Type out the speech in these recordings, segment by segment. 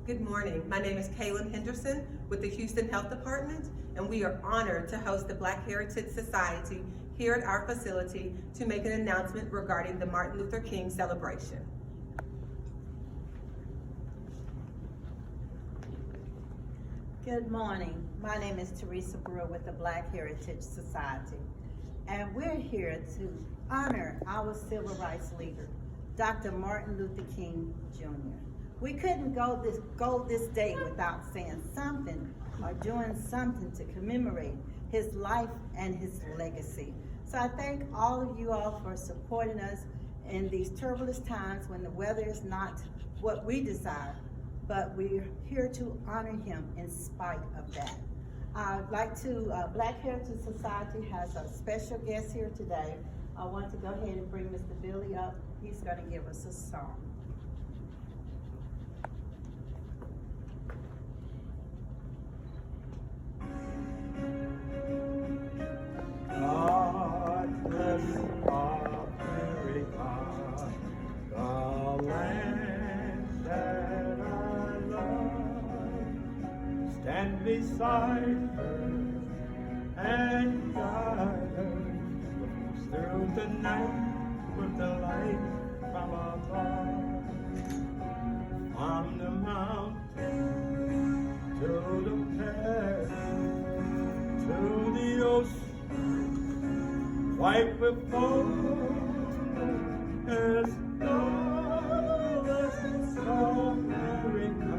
Good morning. My name is Kaylin Henderson with the Houston Health Department, and we are honored to host the Black Heritage Society here at our facility to make an announcement regarding the Martin Luther King celebration. Good morning. My name is Teresa Brewer with the Black Heritage Society, and we're here to honor our civil rights leader, Dr. Martin Luther King Jr. We couldn't go this day without saying something or doing something to commemorate his life and his legacy. So I thank all of you all for supporting us in these turbulent times when the weather is not what we desire, but we're here to honor him in spite of that. I'd like to, Black Heritage Society has a special guest here today. I want to go ahead and bring Mr. Billy up. He's going to give us a song. God bless America, the land that I love. Stand beside her and guide her through the night with the light from above. From the mountain to the peak, to the ocean, white before as flawless America,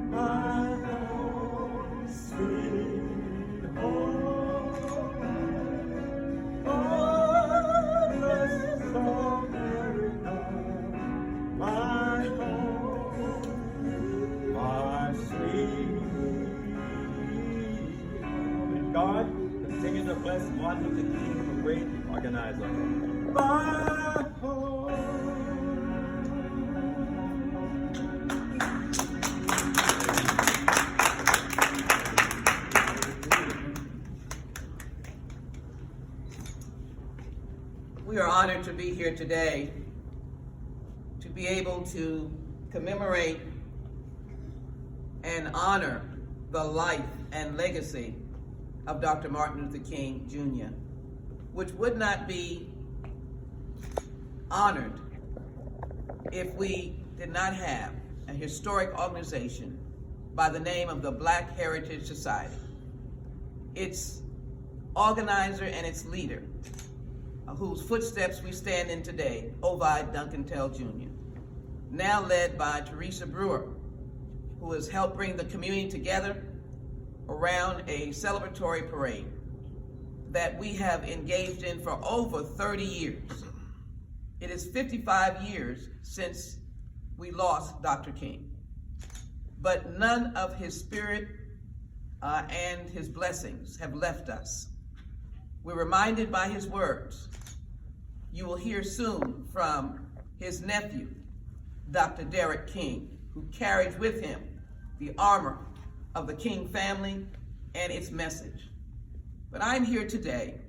my home, sweet home. Oh, bless America, my home, my sweet home. And God continue to bless Martin Luther King, a great organizer. My home. We are honored to be here today to be able to commemorate and honor the life and legacy of Dr. Martin Luther King Jr., which would not be honored if we did not have a historic organization by the name of the Black Heritage Society. Its organizer and its leader, whose footsteps we stand in today, Ovid Duncan Tell Jr., now led by Teresa Brewer, who has helped bring the community together around a celebratory parade that we have engaged in for over 30 years. It is 55 years since we lost Dr. King, but none of his spirit and his blessings have left us. We're reminded by his words. You will hear soon from his nephew, Dr. Derek King, who carries with him the armor of the King family and its message. But I'm here today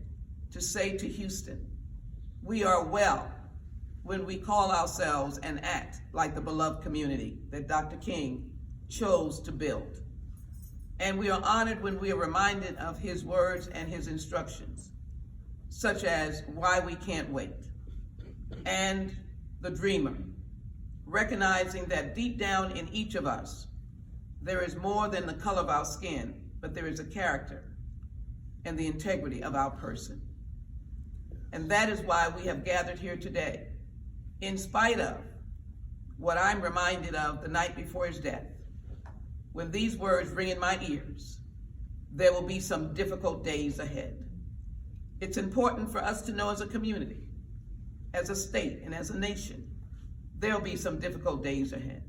to say to Houston, we are well when we call ourselves and act like the beloved community that Dr. King chose to build. And we are honored when we are reminded of his words and his instructions, such as why we can't wait, and the dreamer, recognizing that deep down in each of us, there is more than the color of our skin, but there is a character and the integrity of our person. And that is why we have gathered here today, in spite of what I'm reminded of the night before his death, when these words ring in my ears, there will be some difficult days ahead. It's important for us to know as a community, as a state, and as a nation, there'll be some difficult days ahead.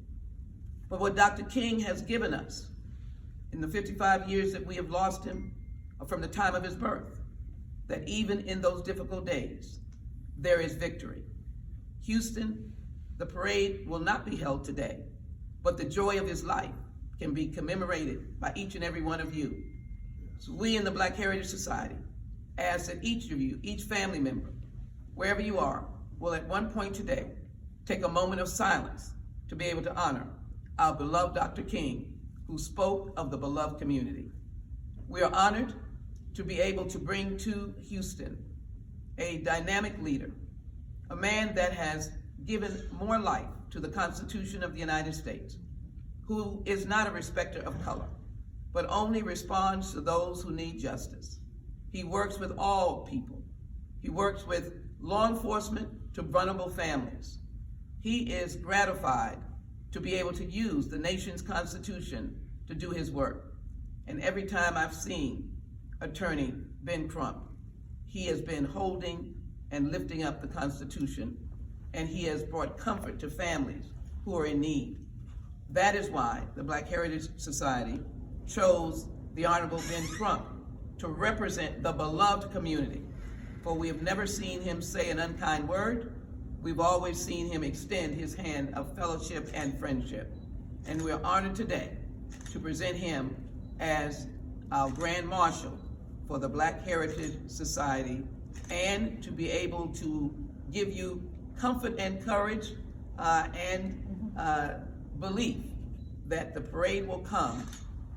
But what Dr. King has given us in the 55 years that we have lost him, from the time of his birth, that even in those difficult days, there is victory. Houston, the parade will not be held today, but the joy of his life can be commemorated by each and every one of you. So we in the Black Heritage Society ask that each of you, each family member, wherever you are, will at one point today take a moment of silence to be able to honor our beloved Dr. King, who spoke of the beloved community. We are honored to be able to bring to Houston a dynamic leader, a man that has given more life to the Constitution of the United States, who is not a respecter of color, but only responds to those who need justice. He works with all people. He works with law enforcement to vulnerable families. He is gratified to be able to use the nation's Constitution to do his work. And every time I've seen Attorney Ben Crump, he has been holding and lifting up the Constitution, and he has brought comfort to families who are in need. That is why the Black Heritage Society chose the Honorable Ben Crump to represent the beloved community. For we have never seen him say an unkind word. We've always seen him extend his hand of fellowship and friendship. And we are honored today to present him as our Grand Marshal for the Black Heritage Society, and to be able to give you comfort and courage and belief that the parade will come.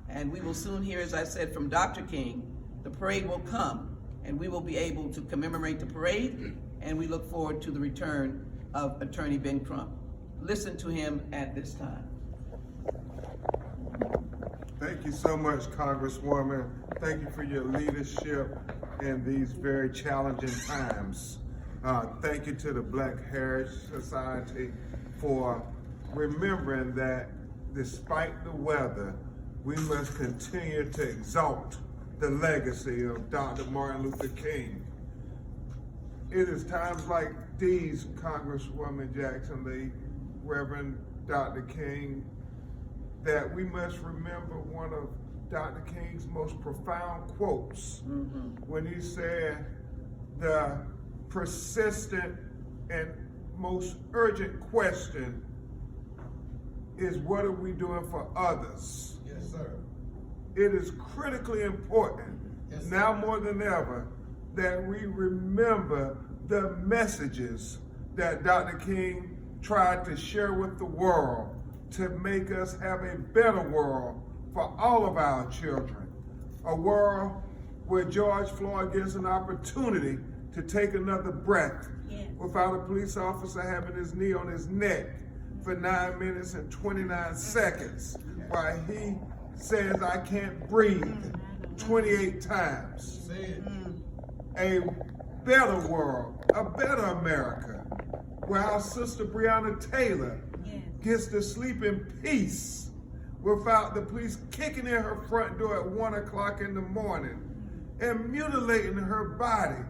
And we will soon hear, as I said, from Dr. King, the parade will come, and we will be able to commemorate the parade, and we look forward to the return of Attorney Ben Crump. Listen to him at this time. Thank you so much, Congresswoman. Thank you for your leadership in these very challenging times. Thank you to the Black Heritage Society for remembering that despite the weather, we must continue to exalt the legacy of Dr. Martin Luther King. It is times like these, Congresswoman Jackson Lee, Reverend Dr. King, that we must remember one of Dr. King's most profound quotes when he said, "The persistent and most urgent question is, what are we doing for others?" Yes, sir. It is critically important, Yes, sir. now more than ever, that we remember the messages that Dr. King tried to share with the world to make us have a better world for all of our children. A world where George Floyd gets an opportunity to take another breath without a police officer having his knee on his neck for 9 minutes and 29 seconds while he says, "I can't breathe," 28 times. Say it. A better world, a better America, where our sister Breonna Taylor gets to sleep in peace without the police kicking in her front door at 1 o'clock in the morning and mutilating her body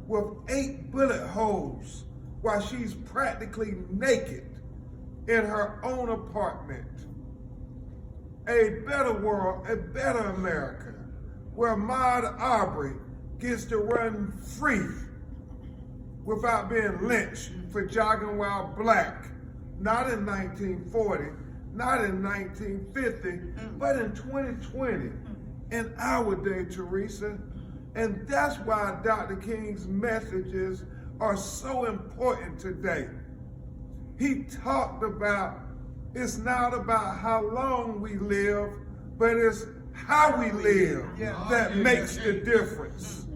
with 8 bullet holes while she's practically naked in her own apartment. A better world, a better America, where Ahmaud Arbery gets to run free without being lynched for jogging while black, not in 1940, not in 1950, but in 2020, in our day, Teresa. And that's why Dr. King's messages are so important today. He talked about, it's not about how long we live, but it's how we live that makes the difference.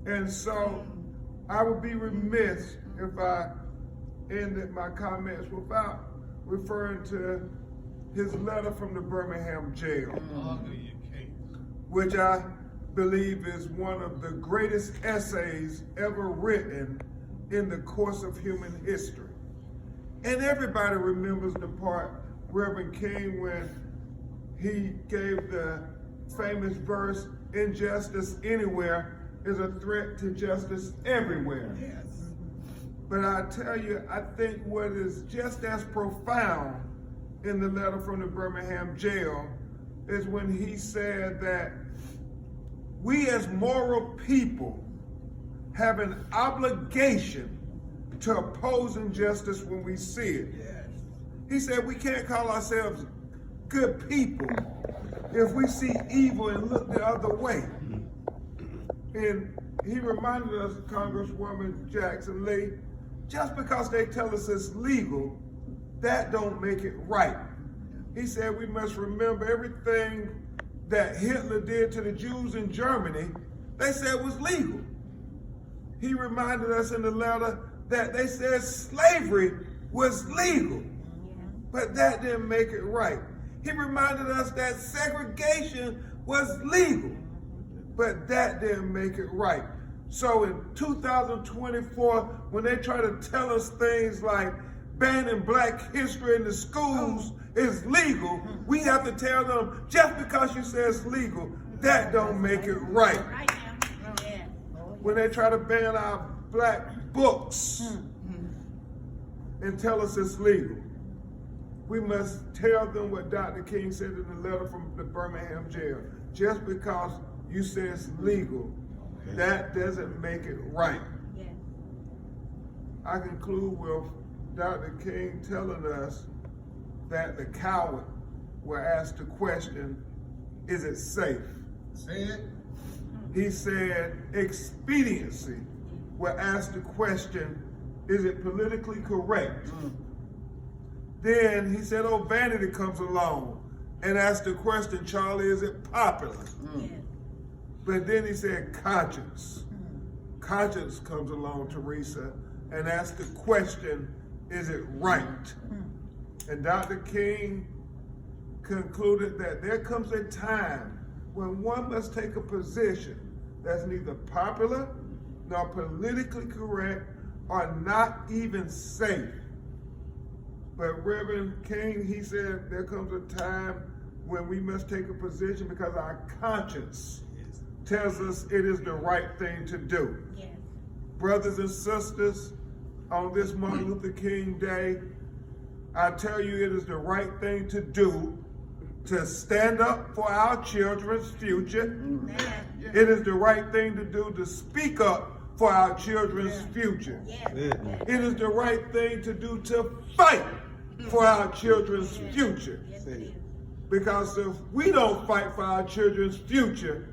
And so I would be remiss if I ended my comments without referring to his letter from the Birmingham jail, which I believe is one of the greatest essays ever written in the course of human history. And everybody remembers the part, Reverend King, when he gave the famous verse, "Injustice anywhere is a threat to justice everywhere." Yes. But I tell you, I think what is just as profound in the letter from the Birmingham jail is when he said that we as moral people have an obligation to oppose injustice when we see it. Yes. He said we can't call ourselves good people if we see evil and look the other way. And he reminded us, Congresswoman Jackson Lee, just because they tell us it's legal, that don't make it right. he said we must remember everything that Hitler did to the Jews in Germany, they said was legal. He reminded us in the letter that they said slavery was legal, but that didn't make it right. He reminded us that segregation was legal, but that didn't make it right. So in 2024, when they try to tell us things like banning black history in the schools is legal, we have to tell them, just because you say it's legal, that don't make it right. When they try to ban our black books and tell us it's legal, we must tell them what Dr. King said in the letter from the Birmingham jail. Just because you say it's legal, that doesn't make it right. I conclude with Dr. King telling us that the coward were asked the question, is it safe? Say it. He said expediency were asked the question, is it politically correct? Then he said, oh, vanity comes along and asked the question, Charlie, is it popular? But then he said conscience. Conscience comes along, Teresa, and asks the question, is it right? And Dr. King concluded that there comes a time when one must take a position that's neither popular nor politically correct or not even safe. But Reverend King, he said there comes a time when we must take a position because our conscience tells us it is the right thing to do. Brothers and sisters, on this Martin Luther King Day, I tell you it is the right thing to do to stand up for our children's future. It is the right thing to do to speak up for our children's future. It is the right thing to do to fight for our children's future. Because if we don't fight for our children's future,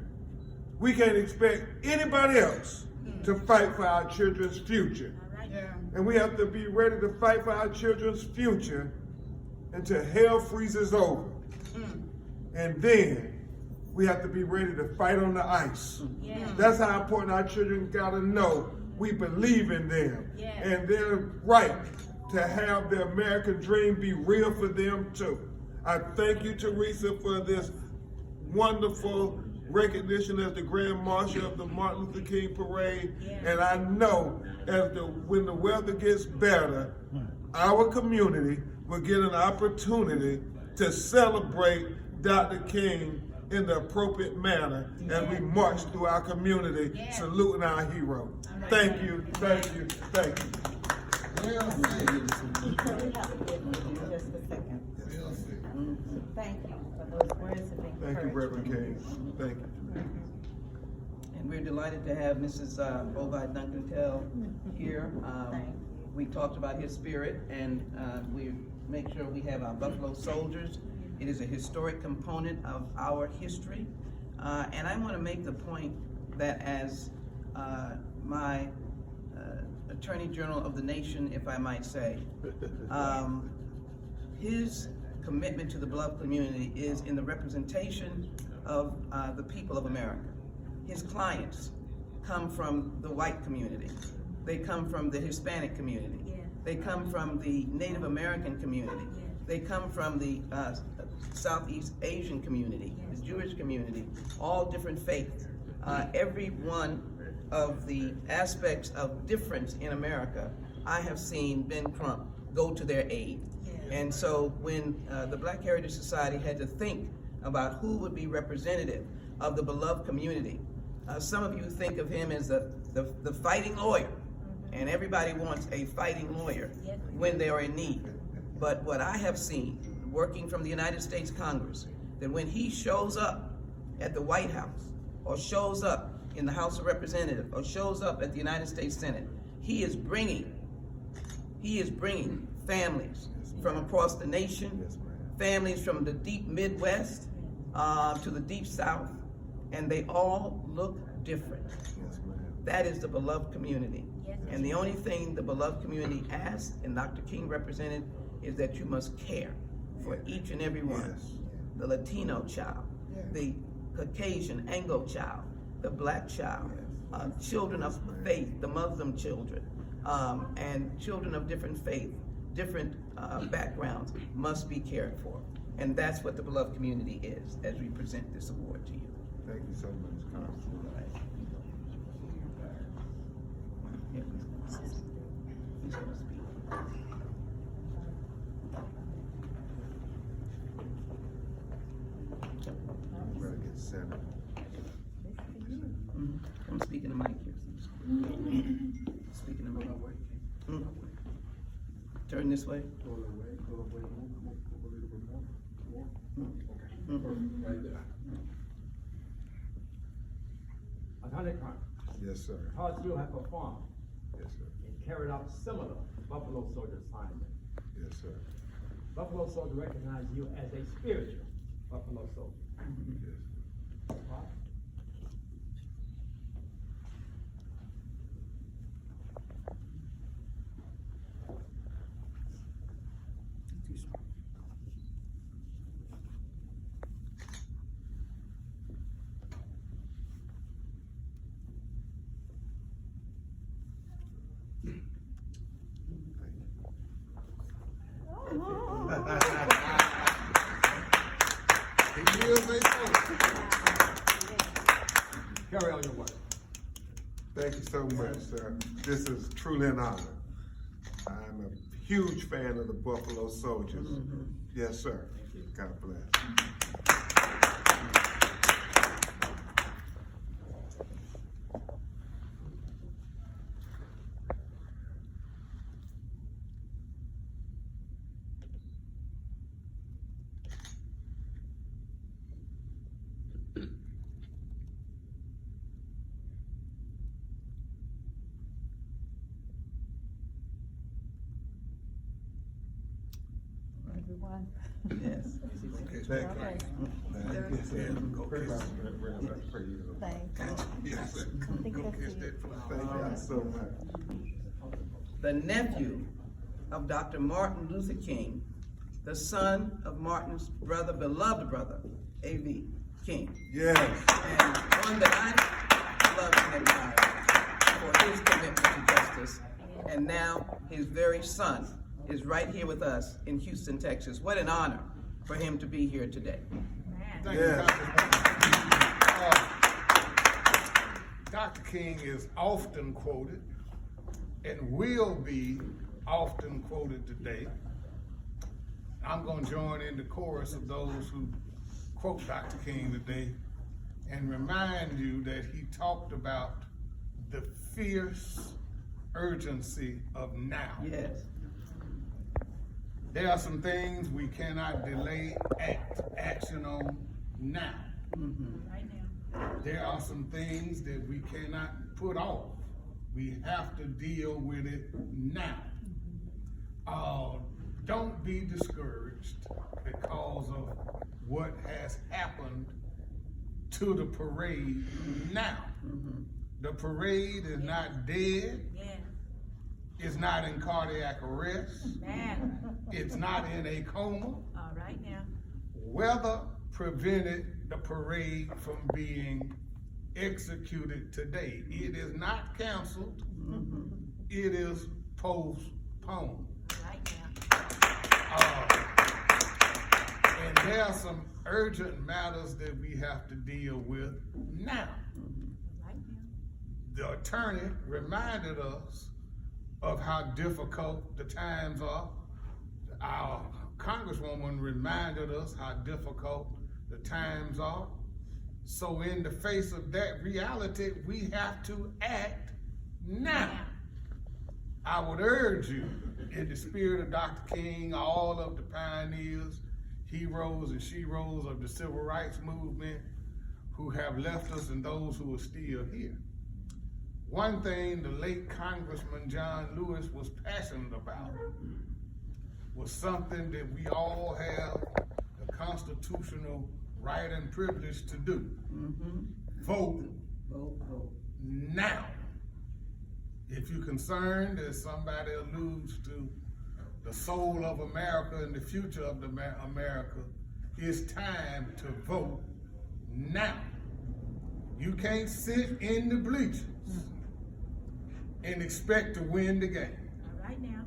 we can't expect anybody else to fight for our children's future. And we have to be ready to fight for our children's future until hell freezes over. And then we have to be ready to fight on the ice. That's how important our children gotta know we believe in them. And they're right to have the American dream be real for them too. I thank you, Teresa, for this wonderful recognition as the Grand Marshal of the Martin Luther King Parade. And I know when the weather gets better, our community will get an opportunity to celebrate Dr. King in the appropriate manner as we march through our community, saluting our hero. Thank you, thank you, thank you. Thank you for those words of encouragement. Thank you, Reverend King. Thank you. And we're delighted to have Mrs. Bovide Duncantel here. We talked about his spirit, and we make sure we have our Buffalo Soldiers. It is a historic component of our history. And I want to make the point that as my Attorney General of the nation, if I might say, his commitment to the beloved community is in the representation of the people of America. His clients come from the white community. They come from the Hispanic community. They come from the Native American community. They come from the Southeast Asian community, the Jewish community, all different faiths. Every one of the aspects of difference in America, I have seen Ben Crump go to their aid. And so when the Black Heritage Society had to think about who would be representative of the beloved community, some of you think of him as the fighting lawyer, and everybody wants a fighting lawyer when they are in need. But what I have seen, working from the United States Congress, that when he shows up at the White House, or shows up in the House of Representatives, or shows up at the United States Senate, he is bringing families from across the nation, families from the deep Midwest to the deep South, and they all look different. That is the beloved community. And the only thing the beloved community asks, and Dr. King represented, is that you must care for each and every one. Yes. The Latino child, the Caucasian Anglo child, the black child, children of faith, the Muslim children, and children of different faith, different backgrounds must be cared for. And that's what the beloved community is as we present this award to you. Thank you so much, Congresswoman. Yeah, he's gonna speak. Better get centered. I'm speaking to Mike here. Speaking to Mike. Turn this way. Attorney Crump, Yes, sir. Hartsville have performed Yes, sir. and carried out similar Buffalo Soldier assignment. Yes, sir. Buffalo Soldier recognize you as a spiritual Buffalo Soldier. Yes. Right? He is a soldier. Carry on your work. Thank you so much, sir. This is truly an honor. I'm a huge fan of the Buffalo Soldiers. Yes, sir. God bless. Everyone. Yes. Okay, thank you. Okay. Yes, sir. Pray you. Thanks. Yes, sir. I think that's it. Thank you so much. The nephew of Dr. Martin Luther King, the son of Martin's brother, beloved brother, A.V. King. Yes. And one that I love and admire for his commitment to justice. And now his very son is right here with us in Houston, Texas. What an honor for him to be here today. Thank you, Yes. Dr. King is often quoted and will be often quoted today. I'm going to join in the chorus of those who quote Dr. King today and remind you that he talked about the fierce urgency of now. Yes. There are some things we cannot delay action on now. Right now. There are some things that we cannot put off. We have to deal with it now. Don't be discouraged because of what has happened to the parade now. The parade is not dead. It's not in cardiac arrest. It's not in a coma. All right now. Weather prevented the parade from being executed today. It is not canceled. It is postponed. Right now. And there are some urgent matters that we have to deal with now. Right now. The attorney reminded us of how difficult the times are. Our Congresswoman reminded us how difficult the times are. So in the face of that reality, we have to act now. I would urge you, in the spirit of Dr. King, all of the pioneers, heroes and sheroes of the civil rights movement who have left us and those who are still here. One thing the late Congressman John Lewis was passionate about was something that we all have the constitutional right and privilege to do. Vote now. If you're concerned, as somebody alludes to, the soul of America and the future of America, it's time to vote now. You can't sit in the bleachers and expect to win the game. All right now.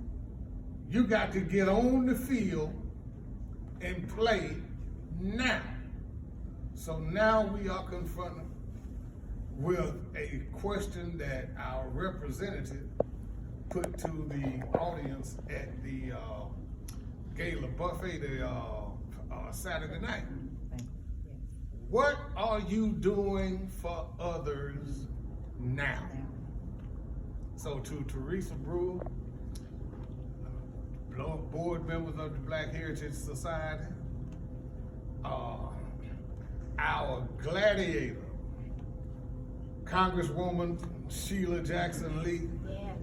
You got to get on the field and play now. So now we are confronted with a question that our representative put to the audience at the gala buffet Saturday night. What are you doing for others now? So to Teresa Brewer, board members of the Black Heritage Society, our gladiator, Congresswoman Sheila Jackson Lee, Yes.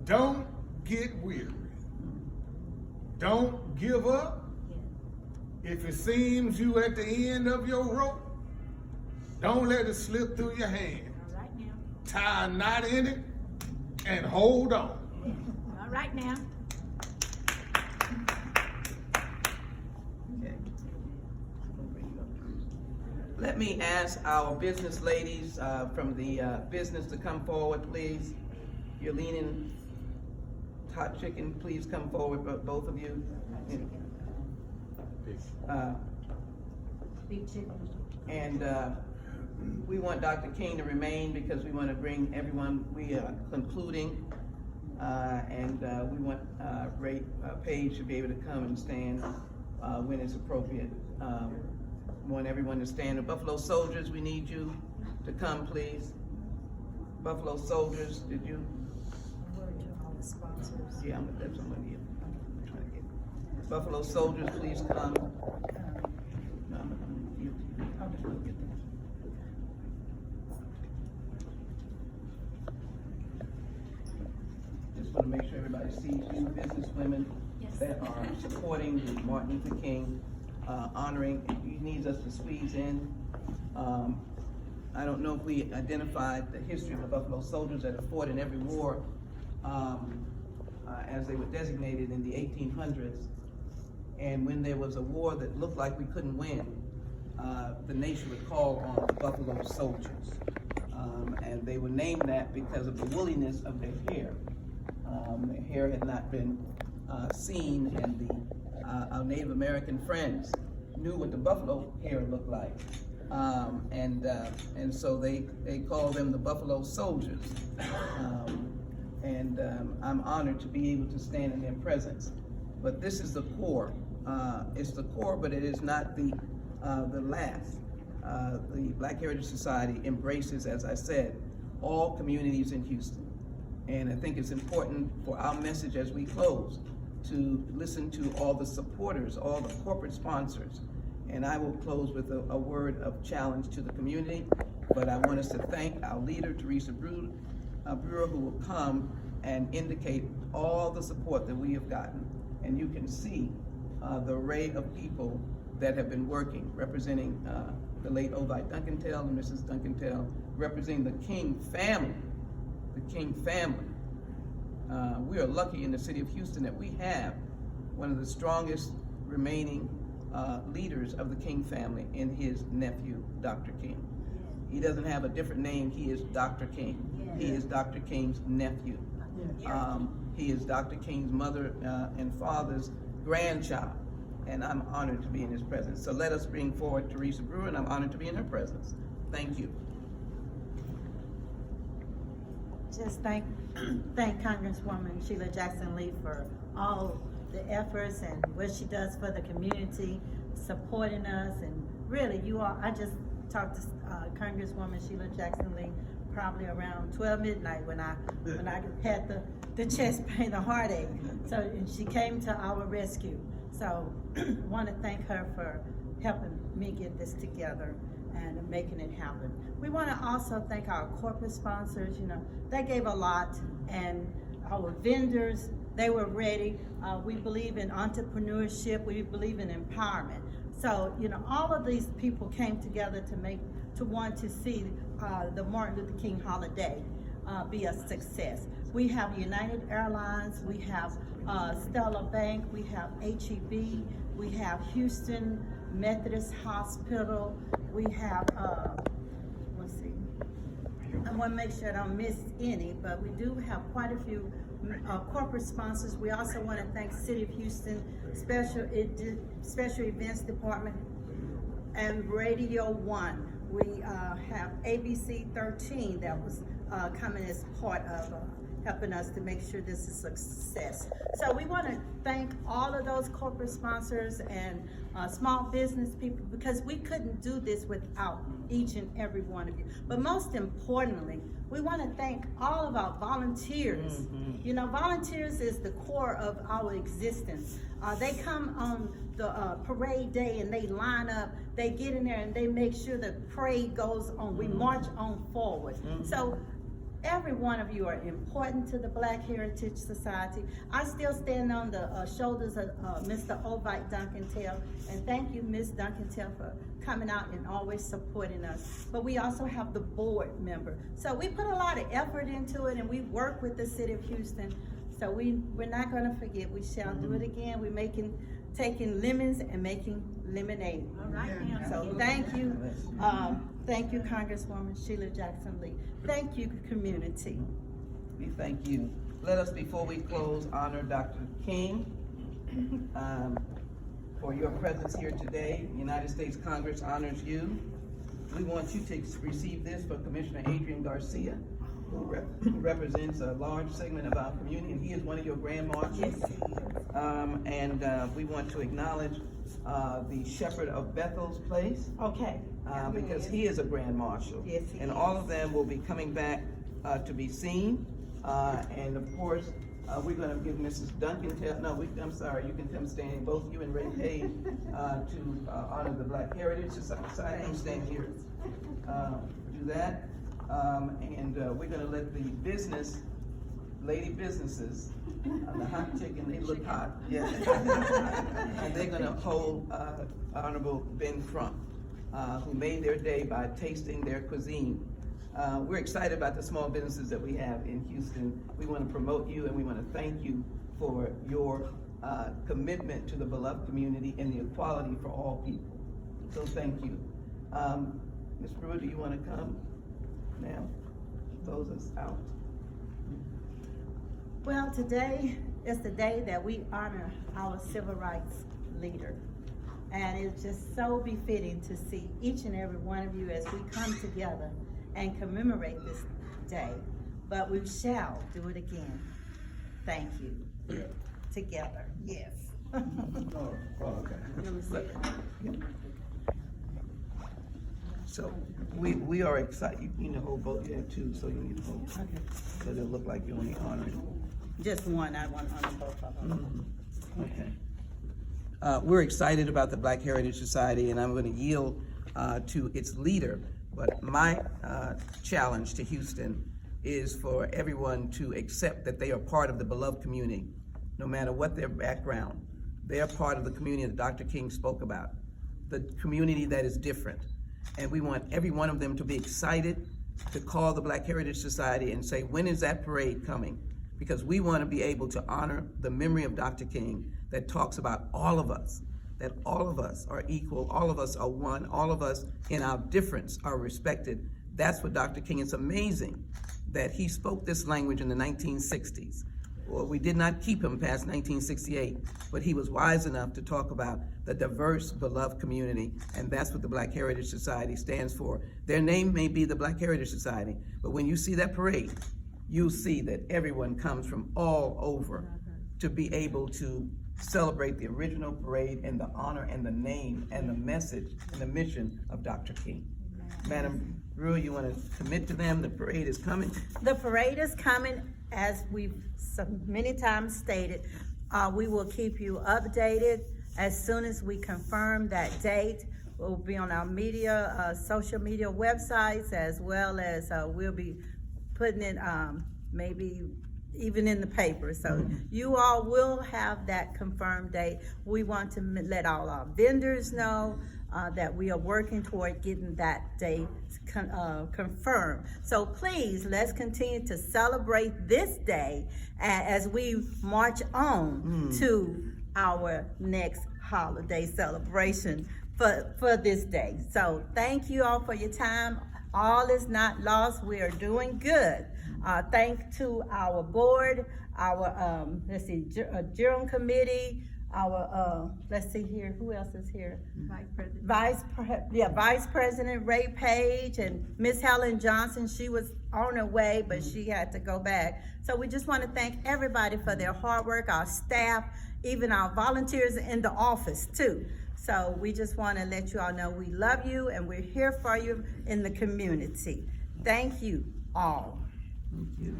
don't get weary. Don't give up. If it seems you at the end of your rope, don't let it slip through your hand. All right now. Tie a knot in it and hold on. All right now. Okay. Let me ask our business ladies from the business to come forward, please. You're leaning hot chicken, please come forward, both of you. Big chicken. And we want Dr. King to remain because we want to bring everyone, we are concluding, and we want Ray Page to be able to come and stand when it's appropriate. We want everyone to stand. The Buffalo Soldiers, we need you to come, please. Buffalo Soldiers, did you? Word to all the sponsors. Yeah, that's what I'm gonna get. I'm trying to get. Buffalo Soldiers, please come. No, you. I'll just look at this. Just want to make sure everybody sees you, businesswomen that are supporting the Martin Luther King, honoring. He needs us to squeeze in. I don't know if we identified the history of the Buffalo Soldiers that have fought in every war as they were designated in the 1800s. And when there was a war that looked like we couldn't win, the nation would call on the Buffalo Soldiers. And they were named that because of the woolliness of their hair. Their hair had not been seen, and our Native American friends knew what the buffalo hair looked like. And so they called them the Buffalo Soldiers. I'm honored to be able to stand in their presence. But this is the core. It's the core, but it is not the last. The Black Heritage Society embraces, as I said, all communities in Houston. And I think it's important for our message as we close to listen to all the supporters, all the corporate sponsors. And I will close with a word of challenge to the community. But I want us to thank our leader, Teresa Brewer, who will come and indicate all the support that we have gotten. And you can see the array of people that have been working, representing the late Ovi Duncantell and Mrs. Duncantell, representing the King family, the King family. We are lucky in the city of Houston that we have one of the strongest remaining leaders of the King family in his nephew, Dr. King. He doesn't have a different name, he is Dr. King. He is Dr. King's nephew. He is Dr. King's mother and father's grandchild, and I'm honored to be in his presence. So let us bring forward Teresa Brewer, and I'm honored to be in her presence. Thank you. Just thank Congresswoman Sheila Jackson Lee for all the efforts and what she does for the community, supporting us, and really, you all. I just talked to Congresswoman Sheila Jackson Lee probably around 12 midnight when I had the chest pain, the heartache. So and she came to our rescue. So want to thank her for helping me get this together and making it happen. We want to also thank our corporate sponsors. You know, they gave a lot, and our vendors, they were ready. We believe in entrepreneurship. We believe in empowerment. So, you know, all of these people came together to want to see the Martin Luther King holiday be a success. We have United Airlines, we have Stella Bank, we have HEB, we have Houston Methodist Hospital, we have, let's see, I want to make sure I don't miss any, but we do have quite a few corporate sponsors. We also want to thank City of Houston Special Events Department and Radio 1. We have ABC 13 that was coming as part of helping us to make sure this is a success. So we want to thank all of those corporate sponsors and small business people, because we couldn't do this without each and every one of you. But most importantly, we want to thank all of our volunteers. You know, volunteers is the core of our existence. They come on the parade day and they line up, they get in there and they make sure the parade goes on. We march on forward. So every one of you are important to the Black Heritage Society. I still stand on the shoulders of Mr. Ovite Duncantel, and thank you, Ms. Duncantel, for coming out and always supporting us. But we also have the board member. So we put a lot of effort into it, and we work with the City of Houston. So we're not gonna forget, we shall do it again. We're taking lemons and making lemonade. All right, now. So thank you. Thank you, Congresswoman Sheila Jackson Lee. Thank you, community. We thank you. Let us, before we close, honor Dr. King for your presence here today. The United States Congress honors you. We want you to receive this for Commissioner Adrain Garcia, who represents a large segment of our community, and he is one of your Grand Marshals. Yes, he is. We want to acknowledge the Shepherd of Bethel's Place. Okay. Because he is a Grand Marshal. Yes, he and is. all of them will be coming back to be seen. And of course, we're going to give Mrs. Duncantel, I'm sorry, you can come stand, both you and Ray Page, to honor the Black Heritage Society. Come stand here. Do that. We're going to let the lady businesses, the hot chicken, they look hot. Yeah. And they're going to hold Honorable Ben Crump, who made their day by tasting their cuisine. We're excited about the small businesses that we have in Houston. We want to promote you, and we want to thank you for your commitment to the beloved community and the equality for all people. So thank you. Ms. Brewer, do you want to come now? Close us out. Well, today is the day that we honor our civil rights leader. And it's just so befitting to see each and every one of you as we come together and commemorate this day. But we shall do it again. Thank you. Yeah. Together, yes. Okay. Let me see it. So we are excited. You need to hold both. You have two, so you need to hold. Okay. So it'll look like you're only honoring. Just one, I want to honor both of them. Okay. We're excited about the Black Heritage Society, and I'm going to yield to its leader. But my challenge to Houston is for everyone to accept that they are part of the beloved community, no matter what their background. They are part of the community that Dr. King spoke about, the community that is different. And we want every one of them to be excited to call the Black Heritage Society and say, when is that parade coming? Because we want to be able to honor the memory of Dr. King that talks about all of us, that all of us are equal, all of us are one, all of us in our difference are respected. That's what Dr. King, it's amazing that he spoke this language in the 1960s. Well, we did not keep him past 1968, but he was wise enough to talk about the diverse, beloved community, and that's what the Black Heritage Society stands for. Their name may be the Black Heritage Society, but when you see that parade, you'll see that everyone comes from all over to be able to celebrate the original parade and the honor and the name and the message and the mission of Dr. King. Madam Brewer, you want to commit to them? The parade is coming. The parade is coming, as we've so many times stated. We will keep you updated as soon as we confirm that date. We'll be on our media, social media websites, as well as we'll be putting it maybe even in the paper. So you all will have that confirmed date. We want to let all our vendors know, that we are working toward getting that day confirmed. So please, let's continue to celebrate this day as we march on to our next holiday celebration for this day. So thank you all for your time. All is not lost. We are doing good. Thanks to our board, our Durham committee, our let's see here, who else is here? Vice President Ray Page and Miss Helen Johnson. She was on her way, but she had to go back. So we just want to thank everybody for their hard work, our staff, even our volunteers in the office too. So we just want to let you all know we love you and we're here for you in the community. Thank you all. Thank you.